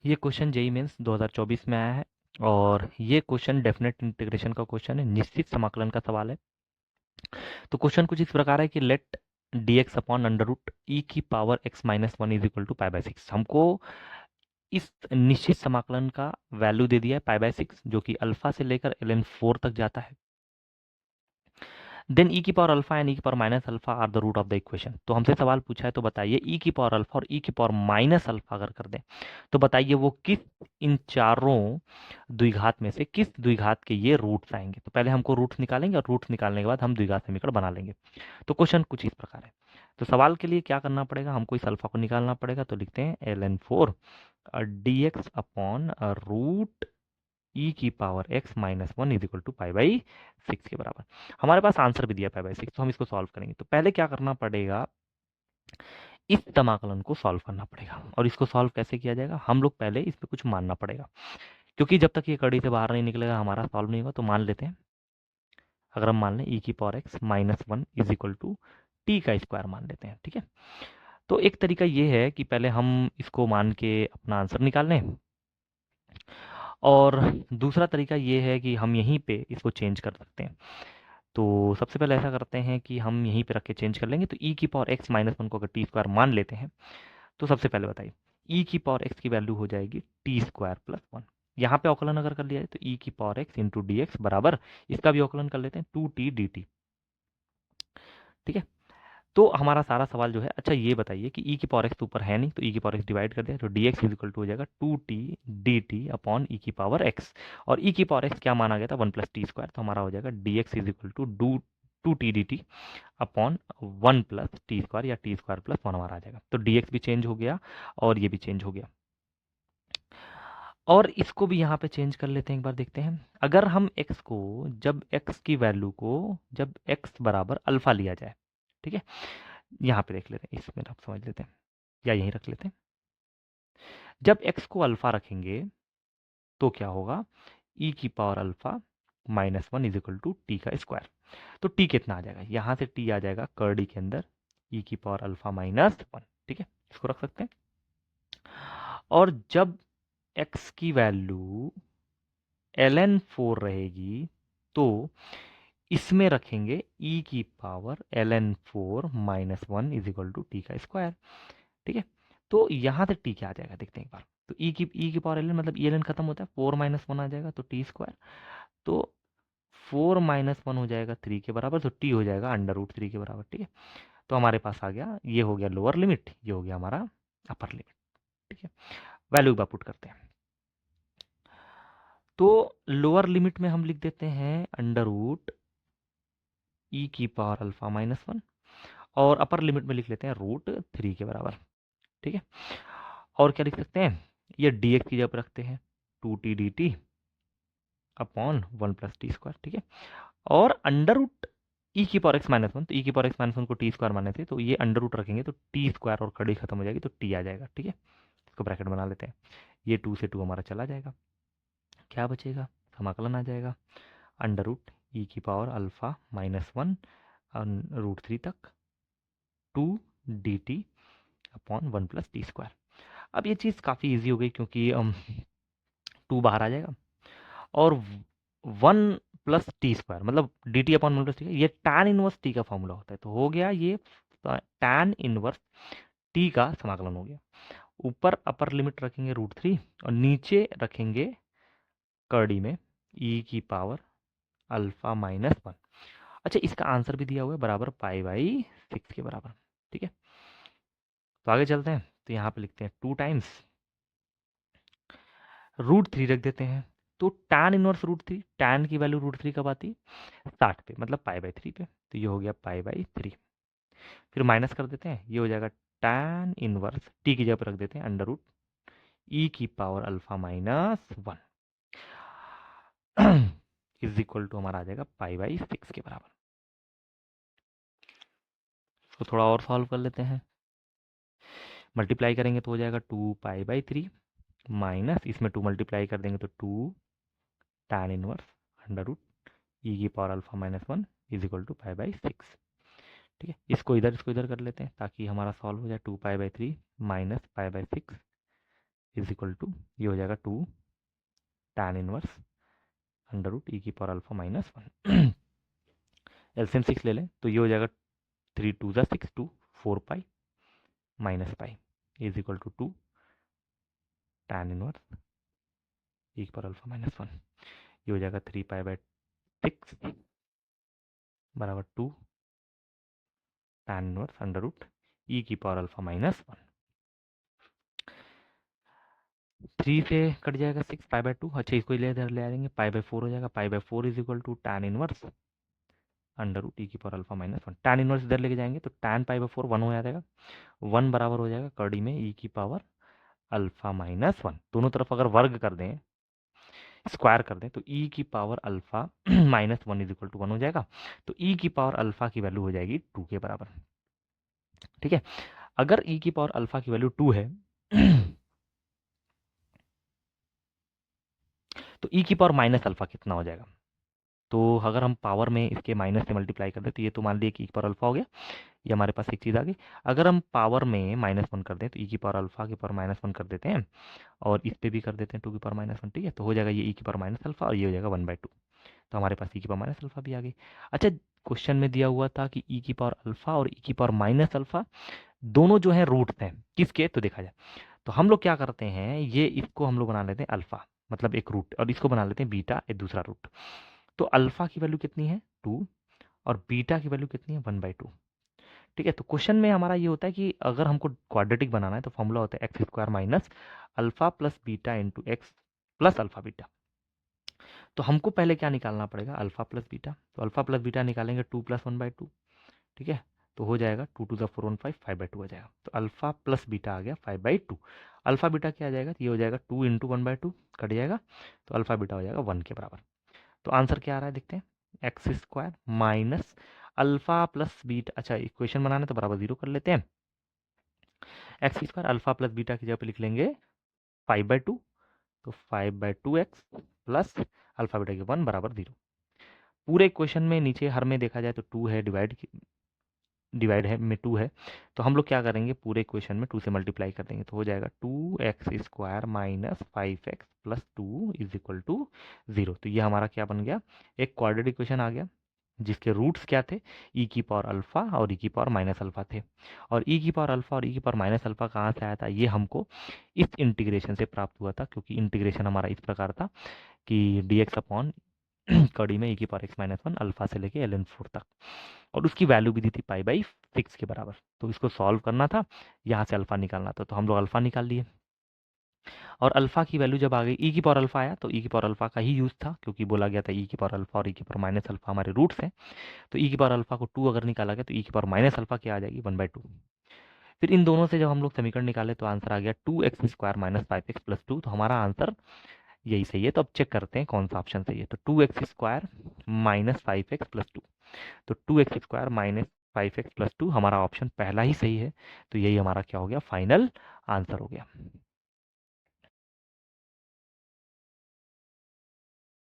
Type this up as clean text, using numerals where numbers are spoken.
ये question JEE mains 2024 में आया है और ये क्वेश्चन डेफिनेट इंटीग्रेशन का क्वेश्चन है, निश्चित समाकलन का सवाल है। तो क्वेश्चन कुछ इस प्रकार है कि let dx upon under root e की power x minus one is equal to pi by six. हमको इस निश्चित समाकलन का वैल्यू दे दिया है पाई बाई सिक्स, जो कि अल्फा से लेकर ln 4 तक जाता है। देन ई की पावर अल्फा एंड ई की power minus alpha are the root of the equation. तो हमसे सवाल पूछा है, तो बताइए ई की पावर अल्फा और ई की पावर माइनस अल्फा अगर कर दें तो बताइए वो किस इन चारों द्विघात में से किस द्विघात के ये रूट्स आएंगे। तो पहले हमको रूट्स निकालेंगे और रूट्स निकालने के बाद हम द्विघात समीकरण बना लेंगे। तो क्वेश्चन कुछ इस प्रकार है। तो सवाल के लिए क्या करना पड़ेगा, हमको इस अल्फा को निकालना पड़ेगा। तो लिखते हैं ln 4 d x upon root e की power x minus one is equal to pi by six के बराबर। हमारे पास आंसर भी दिया पाई बाई सिक्स, तो हम इसको सॉल्व करेंगे। तो पहले क्या करना पड़ेगा, इस समाकलन को सॉल्व करना पड़ेगा। और इसको सॉल्व कैसे किया जाएगा, हम लोग पहले इस पे कुछ मानना पड़ेगा, क्योंकि जब तक ये कड़ी से बाहर नहीं निकलेगा हमारा सॉल्व नहीं होगा। तो मान लेते हैं, अगर हम मान लें ई की power x minus one is equal to T का स्क्वायर मान लेते हैं, ठीक है। तो एक तरीका ये है कि पहले हम इसको मान के अपना आंसर निकाल लें, और दूसरा तरीका ये है कि हम यहीं पे इसको चेंज कर सकते हैं। तो सबसे पहले ऐसा करते हैं कि हम यहीं पे रख के चेंज कर लेंगे। तो ई की पावर एक्स माइनस वन को अगर टी स्क्वायर मान लेते हैं, तो सबसे पहले बताइए ई की पावर एक्स की वैल्यू हो जाएगी टी स्क्वायर प्लस वन। यहाँ पे अवकलन अगर कर लिया जाए तो ई की power x into D x बराबर, इसका भी अवकलन कर लेते हैं, टू टी डी टी, ठीक है। तो हमारा सारा सवाल जो है, अच्छा ये बताइए कि ई की पावर एक्स तो ऊपर है नहीं, तो ई की पावर एक्स डिवाइड कर दिया तो d x is equal to हो जाएगा two T D T upon e की पावर एक्स। और ई की पावर एक्स क्या माना गया था, वन प्लस टी स्क्वायर, तो हमारा हो जाएगा D x is equal to two T D T upon one plus T square, या टी स्क्वायर प्लस वन हमारा आ जाएगा। तो डी एक्स भी चेंज हो गया और ये भी चेंज हो गया। और इसको भी यहाँ पे चेंज कर लेते हैं, एक बार देखते हैं। अगर हम x को, जब x की वैल्यू को, जब x बराबर अल्फा लिया जाए, ठीक है, यहाँ पे देख लेते हैं, इसमें आप समझ लेते हैं या यहीं रख लेते हैं। जब x को अल्फा रखेंगे तो क्या होगा, e की power alpha minus one is equal to T का स्क्वायर। तो t कितना आ जाएगा, यहाँ से t आ जाएगा कर्डी के अंदर e की पावर अल्फा माइनस वन, ठीक है, इसको रख सकते हैं। और जब x की वैल्यू ln 4 रहेगी तो इसमें रखेंगे e की power ln 4 minus one is equal to T का स्क्वायर, ठीक है। तो यहाँ से टी क्या आ जाएगा देखते हैं एक बार। तो ई की पावर एल एन, मतलब ई एल एन खत्म होता है, फोर माइनस वन आ जाएगा, तो टी स्क्वायर। तो फोर माइनस वन हो जाएगा थ्री के बराबर, तो टी हो जाएगा अंडर रूट थ्री के बराबर, ठीक है। तो हमारे पास आ गया, ये हो गया लोअर लिमिट, ये हो गया हमारा अपर लिमिट, ठीक है। वैल्यू पुट करते हैं। तो लोअर लिमिट में हम लिख देते हैं अंडर रूट ई की पावर अल्फा माइनस वन, और अपर लिमिट में लिख लेते हैं रूट थ्री के बराबर, ठीक है। और क्या लिख सकते हैं, ये डी एक्स की जगह रखते हैं two T D T upon one plus T square, ठीक है। और अंडर रूट ई की पावर एक्स माइनस वन, तो ई की पावर एक्स माइनस वन को टी स्क्वायर माने थे, तो ये अंडर रूट रखेंगे तो टी स्क्वायर और कड़ी खत्म हो जाएगी, तो टी आ जाएगा, ठीक है। इसको ब्रैकेट बना लेते हैं, ये टू से टू हमारा चला जाएगा, क्या बचेगा, समाकलन आ जाएगा अंडर रूट ई की power alpha minus one root three तक two d T upon one plus T square. अब ये चीज़ काफ़ी ईजी हो गई, क्योंकि टू बाहर आ जाएगा, और वन प्लस टी स्क्वायर मतलब D T upon one plus T, ये टैन इनवर्स टी का फॉर्मूला होता है, तो हो गया ये टैन इनवर्स टी का समाकलन हो गया। ऊपर अपर लिमिट रखेंगे रूट थ्री, और नीचे रखेंगे कर्डी में ई की पावर अल्फा माइनस वन। अच्छा, इसका आंसर भी दिया हुआ है बराबर पाई बाई सिक्स के बराबर, ठीक है। तो आगे चलते हैं, तो यहाँ पे लिखते हैं टू टाइम्स रूट थ्री रख देते हैं। तो tan inverse root three, tan की वैल्यू रूट थ्री कब आती, 60 पे, मतलब पाई बाई थ्री पे, तो ये हो गया पाई बाई थ्री। फिर माइनस कर देते हैं, ये हो जाएगा टैन इनवर्स टी की जगह पर रख देते हैं अंडर रूट ई की power alpha minus one is equal to हमारा आ जाएगा पाई बाई सिक्स के बराबर। तो थोड़ा और सॉल्व कर लेते हैं, मल्टीप्लाई करेंगे तो हो जाएगा two pi by three minus, इसमें टू मल्टीप्लाई कर देंगे तो two tan inverse under root e की power alpha minus one is equal to pi by six, ठीक है। इसको इधर कर लेते हैं ताकि हमारा सॉल्व हो जाए, two pi by three minus pi by six is equal to, ये हो जाएगा 2 tan inverse under root e की पावर अल्फा माइनस 1। एलसीएम 6 ले लें तो ये हो जाएगा 3 2 ज़ा 6, 2 4 pi minus pi is equal to 2 tan inverse e की पावर अल्फा माइनस 1। ये हो जाएगा 3 पाई बाई 6 बराबर 2 tan inverse under root e की पावर अल्फा माइनस 1। 3 से कट जाएगा 6 पाई बाई 2। अच्छा, इसको इधर ले आएंगे, पाई बाई 4 हो जाएगा। Pi by 4 is equal to tan inverse under root e की power alpha minus 1। tan inverse इधर लेके जाएंगे तो tan पाई बाई 4 1 हो जाएगा। 1 बराबर हो जाएगा कड़ी में ई की पावर अल्फा माइनस 1। दोनों तरफ अगर वर्ग कर दें, स्क्वायर कर दें, तो ई की power alpha minus 1 is equal to 1 हो जाएगा। तो ई की पावर अल्फा की वैल्यू हो जाएगी 2 के बराबर। ठीक है, अगर ई की पावर अल्फा की वैल्यू 2 है तो ई की पावर माइनस अल्फा कितना हो जाएगा? तो अगर हम पावर में इसके माइनस से मल्टीप्लाई कर दें तो ये तो मान लिया कि ई की पावर अल्फा हो गया। ये हमारे पास एक चीज़ आ गई। अगर हम पावर में -1 कर दें तो ई की पावर अल्फा की पावर -1 कर देते हैं और इस पे भी कर देते हैं 2 की पावर -1। ठीक है, तो हो जाएगा ये ई की पावर माइनस अल्फा और ये हो जाएगा 1/2। तो हमारे पास ई की पावर माइनस अल्फा भी आ गई। अच्छा, क्वेश्चन में दिया हुआ था कि ई की पावर अल्फा और ई की पावर माइनस अल्फा दोनों जो है रूट्स हैं किसके, तो देखा जाए तो हम लोग क्या करते हैं, ये इसको हम लोग बना लेते हैं अल्फा, मतलब एक रूट, और इसको बना लेते हैं बीटा, एक दूसरा रूट। तो अल्फा की वैल्यू कितनी है 2 और बीटा की वैल्यू कितनी है 1/2। ठीक है, तो क्वेश्चन में हमारा ये होता है कि अगर हमको क्वाड्रेटिक बनाना है तो फॉर्मूला होता है x square minus alpha plus beta into x plus alpha beta. तो हमको पहले क्या निकालना पड़ेगा, अल्फा प्लस बीटा। तो अल्फा प्लस बीटा निकालेंगे 2 + 1/2। ठीक है, तो हो जाएगा 2 2 ज़ा 4 1 5 5/2 हो जाएगा। तो अल्फा प्लस बीटा आ गया 5/2। अल्फा बीटा क्या आ जाएगा, ये हो जाएगा 2 × 1/2 कट जाएगा, तो अल्फा बीटा हो जाएगा 1 के बराबर। तो आंसर क्या आ रहा है देखते हैं, x square minus alpha plus beta. अच्छा, इक्वेशन बनाना है तो बराबर 0 कर लेते हैं। X square alpha plus beta की जगह पे लिख लेंगे 5/2, तो 5/2x प्लस अल्फा बीटा के 1 बराबर 0। पूरे इक्वेशन में नीचे हर में देखा जाए तो 2 है, डिवाइड है में 2 है, तो हम लोग क्या करेंगे, पूरे इक्वेशन में 2 से मल्टीप्लाई कर देंगे, तो हो जाएगा 2x square minus 5x plus 2 is equal to 0। तो ये हमारा क्या बन गया, एक क्वाड्रेटिक इक्वेशन आ गया जिसके रूट्स क्या थे, ई की पावर अल्फा और ई की पावर माइनस अल्फा थे। और ई की पावर अल्फा और ई की पावर माइनस अल्फा कहाँ से आया था, ये हमको इस इंटीग्रेशन से प्राप्त हुआ था, क्योंकि इंटीग्रेशन हमारा इस प्रकार था कि dx अपॉन कड़ी में ई की पावर x-1 अल्फा से लेके ln4 तक, और उसकी वैल्यू भी दी थी π/6 के बराबर। तो इसको सॉल्व करना था, यहाँ से अल्फा निकालना था, तो हम लोग अल्फा निकाल लिए। और अल्फा की वैल्यू जब आ गई, ई की पावर अल्फा आया तो ई की पावर अल्फा का ही यूज था, क्योंकि बोला गया था ई की पावर अल्फा और ई की पावर माइनस अल्फा हमारे रूट्स हैं। तो ई की पावर अल्फा को 2 अगर निकाला गया तो ई की पावर माइनस अल्फा क्या आ जाएगी 1/2। फिर इन दोनों से जब हम लोग समीकरण निकाले तो आंसर आ गया 2x square minus 5x plus 2। तो हमारा आंसर यही सही है। तो अब चेक करते हैं कौन सा ऑप्शन सही है। तो 2x square minus 5x plus 2, तो 2x square minus 5x plus 2 हमारा ऑप्शन पहला ही सही है। तो यही हमारा क्या हो गया, फाइनल आंसर हो गया।